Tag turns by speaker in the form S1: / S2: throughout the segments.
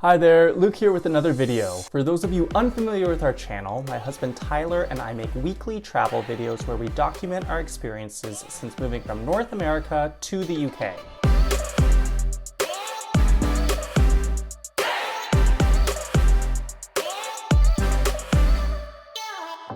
S1: Hi there, Luke here with another video. For those of you unfamiliar with our channel, my husband Tyler and I make weekly travel videos where we document our experiences since moving from North America to the UK.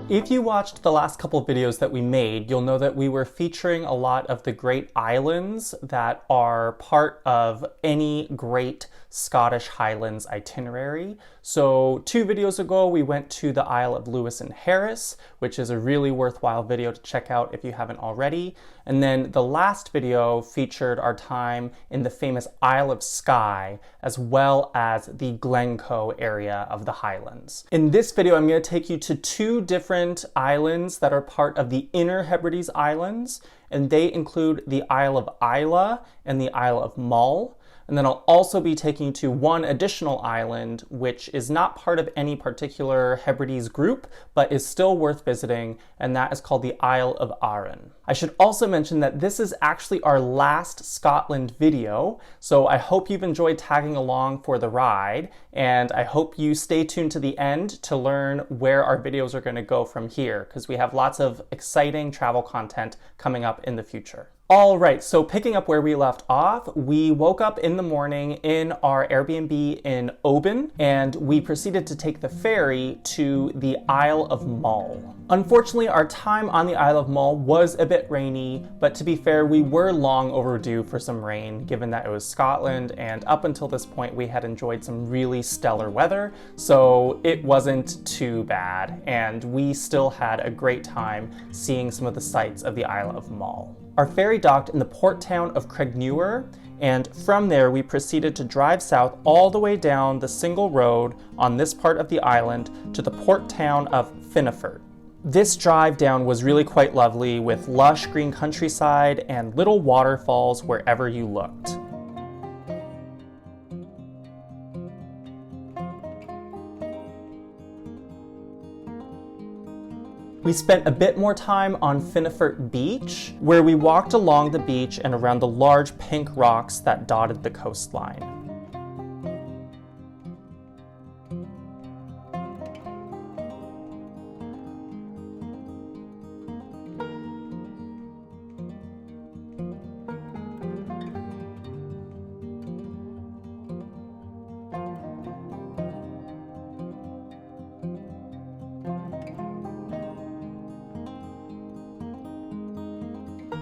S1: If you watched the last couple videos that we made, you'll know that we were featuring a lot of the great islands that are part of any great Scottish Highlands itinerary. So 2 videos ago, we went to the Isle of Lewis and Harris, which is a really worthwhile video to check out if you haven't already. And then the last video featured our time in the famous Isle of Skye, as well as the Glencoe area of the Highlands. In this video, I'm going to take you to 2 different islands that are part of the Inner Hebrides Islands, and they include the Isle of Islay and the Isle of Mull. And then I'll also be taking you to one additional island, which is not part of any particular Hebrides group, but is still worth visiting, and that is called the Isle of Arran. I should also mention that this is actually our last Scotland video, so I hope you've enjoyed tagging along for the ride, and I hope you stay tuned to the end to learn where our videos are going to go from here, because we have lots of exciting travel content coming up in the future. All right, so picking up where we left off, we woke up in the morning in our Airbnb in Oban, and we proceeded to take the ferry to the Isle of Mull. Unfortunately, our time on the Isle of Mull was a bit rainy, but to be fair, we were long overdue for some rain, given that it was Scotland, and up until this point, we had enjoyed some really stellar weather, so it wasn't too bad, and we still had a great time seeing some of the sights of the Isle of Mull. Our ferry docked in the port town of Craignure, and from there we proceeded to drive south all the way down the single road on this part of the island to the port town of Finnefort. This drive down was really quite lovely, with lush green countryside and little waterfalls wherever you looked. We spent a bit more time on Finnefort Beach, where we walked along the beach and around the large pink rocks that dotted the coastline.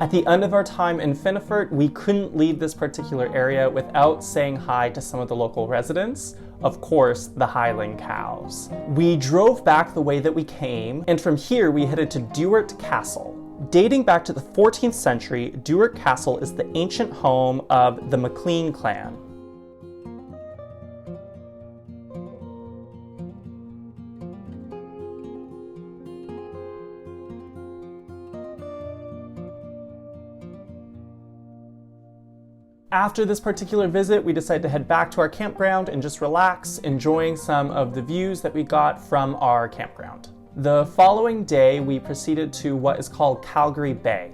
S1: At the end of our time in Finnefort, we couldn't leave this particular area without saying hi to some of the local residents. Of course, the Highland cows. We drove back the way that we came, and from here we headed to Duart Castle. Dating back to the 14th century, Duart Castle is the ancient home of the MacLean clan. After this particular visit, we decided to head back to our campground and just relax, enjoying some of the views that we got from our campground. The following day, we proceeded to what is called Calgary Bay.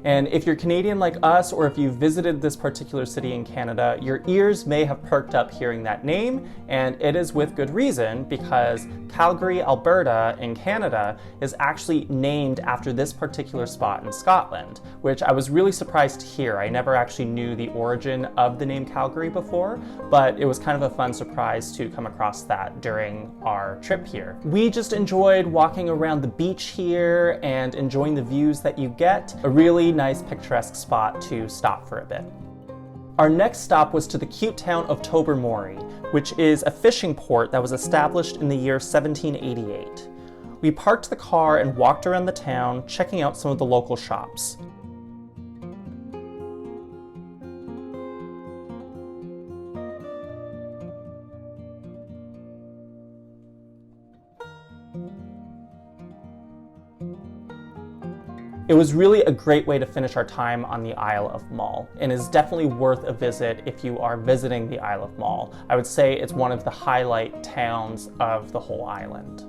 S1: And if you're Canadian like us, or if you've visited this particular city in Canada, your ears may have perked up hearing that name, and it is with good reason, because Calgary, Alberta in Canada is actually named after this particular spot in Scotland, which I was really surprised to hear. I never actually knew the origin of the name Calgary before, but it was kind of a fun surprise to come across that during our trip here. We just enjoyed walking around the beach here and enjoying the views that you get. A really nice picturesque spot to stop for a bit. Our next stop was to the cute town of Tobermory, which is a fishing port that was established in the year 1788. We parked the car and walked around the town, checking out some of the local shops. It was really a great way to finish our time on the Isle of Mull, and is definitely worth a visit if you are visiting the Isle of Mull. I would say it's one of the highlight towns of the whole island.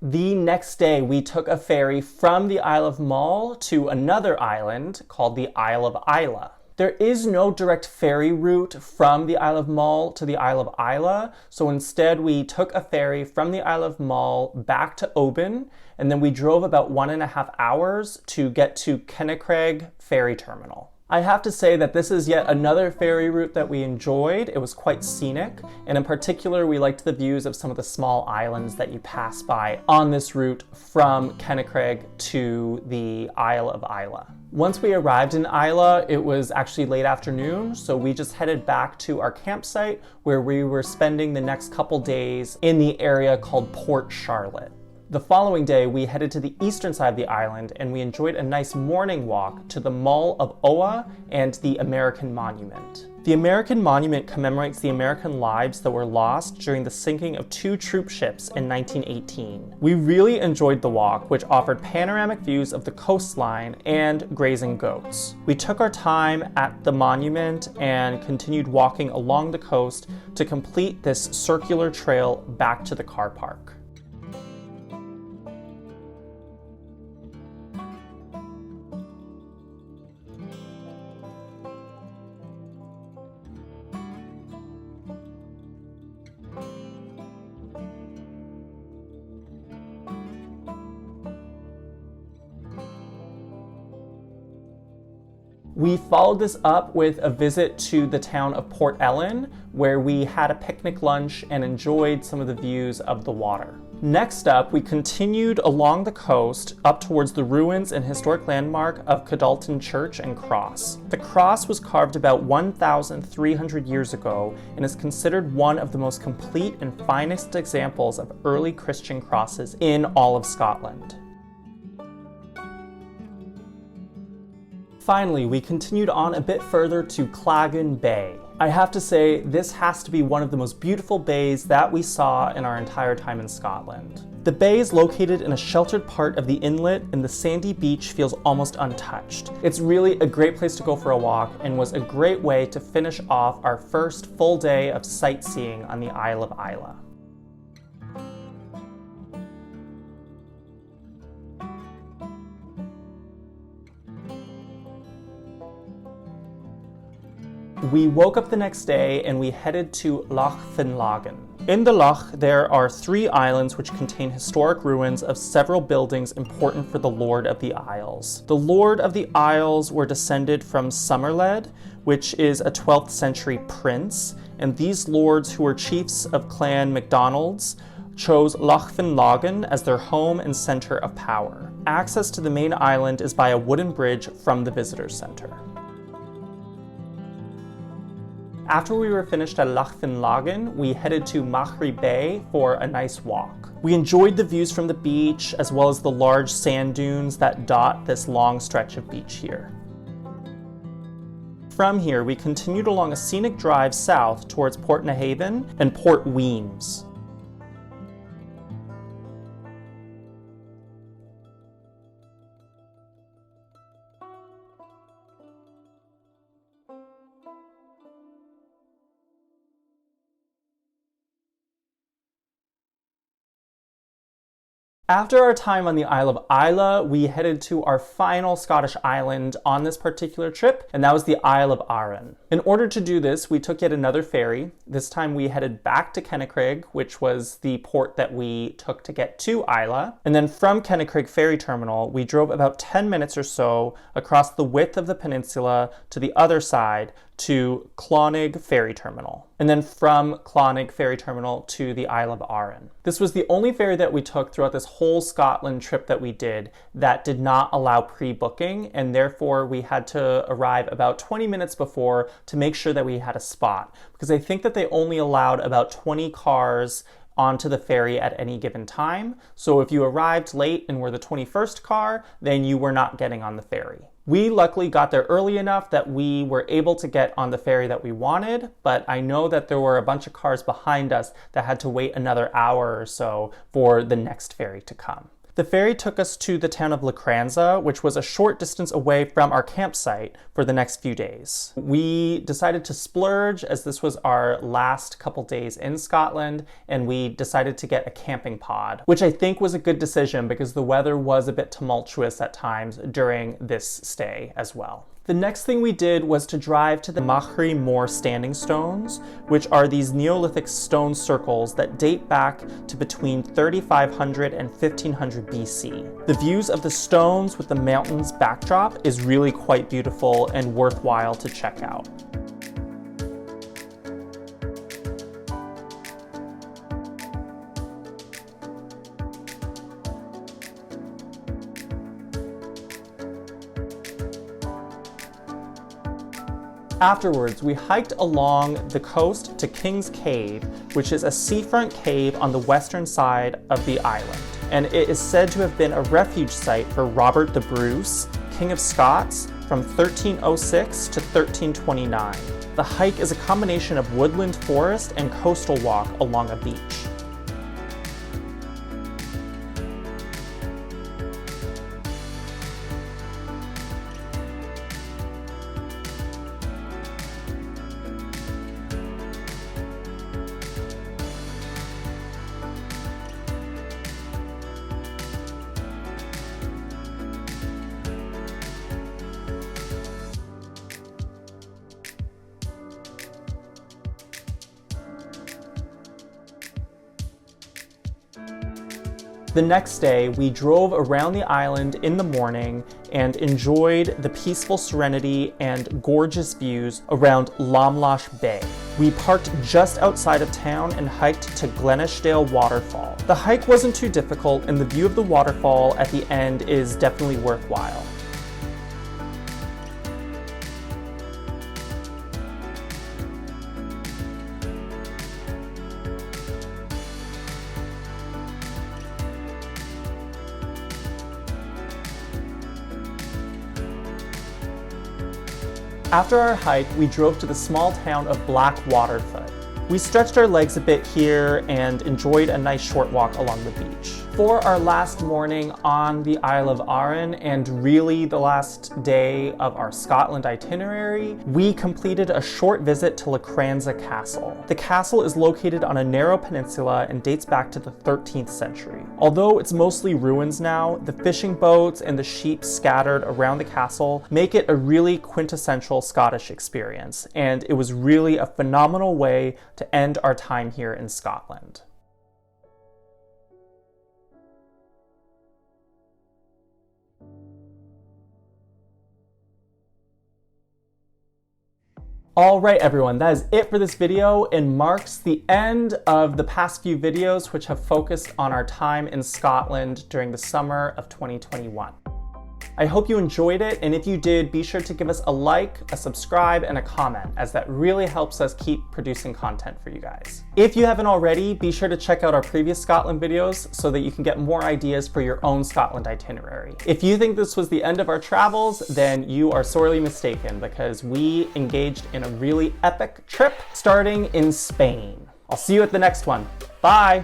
S1: The next day, we took a ferry from the Isle of Mull to another island called the Isle of Islay. There is no direct ferry route from the Isle of Mull to the Isle of Islay, so instead we took a ferry from the Isle of Mull back to Oban, and then we drove about 1.5 hours to get to Kennecraig ferry terminal. I have to say that this is yet another ferry route that we enjoyed. It was quite scenic, and in particular we liked the views of some of the small islands that you pass by on this route from Kennecraig to the Isle of Islay. Once we arrived in Islay, it was actually late afternoon, so we just headed back to our campsite where we were spending the next couple days in the area called Port Charlotte. The following day, we headed to the eastern side of the island and we enjoyed a nice morning walk to the Mull of Oa and the American Monument. The American Monument commemorates the American lives that were lost during the sinking of 2 troop ships in 1918. We really enjoyed the walk, which offered panoramic views of the coastline and grazing goats. We took our time at the monument and continued walking along the coast to complete this circular trail back to the car park. We followed this up with a visit to the town of Port Ellen, where we had a picnic lunch and enjoyed some of the views of the water. Next up, we continued along the coast up towards the ruins and historic landmark of Kidalton Church and Cross. The cross was carved about 1,300 years ago and is considered one of the most complete and finest examples of early Christian crosses in all of Scotland. Finally, we continued on a bit further to Claggain Bay. I have to say, this has to be one of the most beautiful bays that we saw in our entire time in Scotland. The bay is located in a sheltered part of the inlet and the sandy beach feels almost untouched. It's really a great place to go for a walk and was a great way to finish off our first full day of sightseeing on the Isle of Islay. We woke up the next day and we headed to Loch Finlaggan. In the loch, there are 3 islands which contain historic ruins of several buildings important for the Lord of the Isles. The Lord of the Isles were descended from Somerled, which is a 12th century prince, and these lords, who were chiefs of Clan MacDonalds, chose Loch Finlaggan as their home and center of power. Access to the main island is by a wooden bridge from the visitor center. After we were finished at Loch Finlaggan, we headed to Machrie Bay for a nice walk. We enjoyed the views from the beach as well as the large sand dunes that dot this long stretch of beach here. From here, we continued along a scenic drive south towards Portnahaven and Port Wemyss. After our time on the Isle of Islay, we headed to our final Scottish island on this particular trip, and that was the Isle of Arran. In order to do this, we took yet another ferry. This time we headed back to Kennecraig, which was the port that we took to get to Islay. And then from Kennecraig ferry terminal, we drove about 10 minutes or so across the width of the peninsula to the other side to Clonnig ferry terminal, and then from Clonnig ferry terminal to the Isle of Arran. This was the only ferry that we took throughout this whole Scotland trip that we did that did not allow pre-booking, and therefore we had to arrive about 20 minutes before to make sure that we had a spot, because I think that they only allowed about 20 cars onto the ferry at any given time. So if you arrived late and were the 21st car, then you were not getting on the ferry. We luckily got there early enough that we were able to get on the ferry that we wanted, but I know that there were a bunch of cars behind us that had to wait another hour or so for the next ferry to come. The ferry took us to the town of Lochranza, which was a short distance away from our campsite for the next few days. We decided to splurge as this was our last couple days in Scotland, and we decided to get a camping pod, which I think was a good decision because the weather was a bit tumultuous at times during this stay as well. The next thing we did was to drive to the Machrie Moor standing stones, which are these Neolithic stone circles that date back to between 3500 and 1500 BC. The views of the stones with the mountains backdrop is really quite beautiful and worthwhile to check out. Afterwards, we hiked along the coast to King's Cave, which is a seafront cave on the western side of the island. And it is said to have been a refuge site for Robert the Bruce, King of Scots, from 1306 to 1329. The hike is a combination of woodland forest and coastal walk along a beach. The next day, we drove around the island in the morning and enjoyed the peaceful serenity and gorgeous views around Lomlosh Bay. We parked just outside of town and hiked to Glenashdale Waterfall. The hike wasn't too difficult, and the view of the waterfall at the end is definitely worthwhile. After our hike, we drove to the small town of Blackwaterfoot. We stretched our legs a bit here and enjoyed a nice short walk along the beach. For our last morning on the Isle of Arran, and really the last day of our Scotland itinerary, we completed a short visit to Lochranza Castle. The castle is located on a narrow peninsula and dates back to the 13th century. Although it's mostly ruins now, the fishing boats and the sheep scattered around the castle make it a really quintessential Scottish experience, and it was really a phenomenal way to end our time here in Scotland. All right, everyone, that is it for this video and marks the end of the past few videos which have focused on our time in Scotland during the summer of 2021. I hope you enjoyed it, and if you did, be sure to give us a like, a subscribe, and a comment, as that really helps us keep producing content for you guys. If you haven't already, be sure to check out our previous Scotland videos so that you can get more ideas for your own Scotland itinerary. If you think this was the end of our travels, then you are sorely mistaken, because we engaged in a really epic trip starting in Spain. I'll see you at the next one. Bye!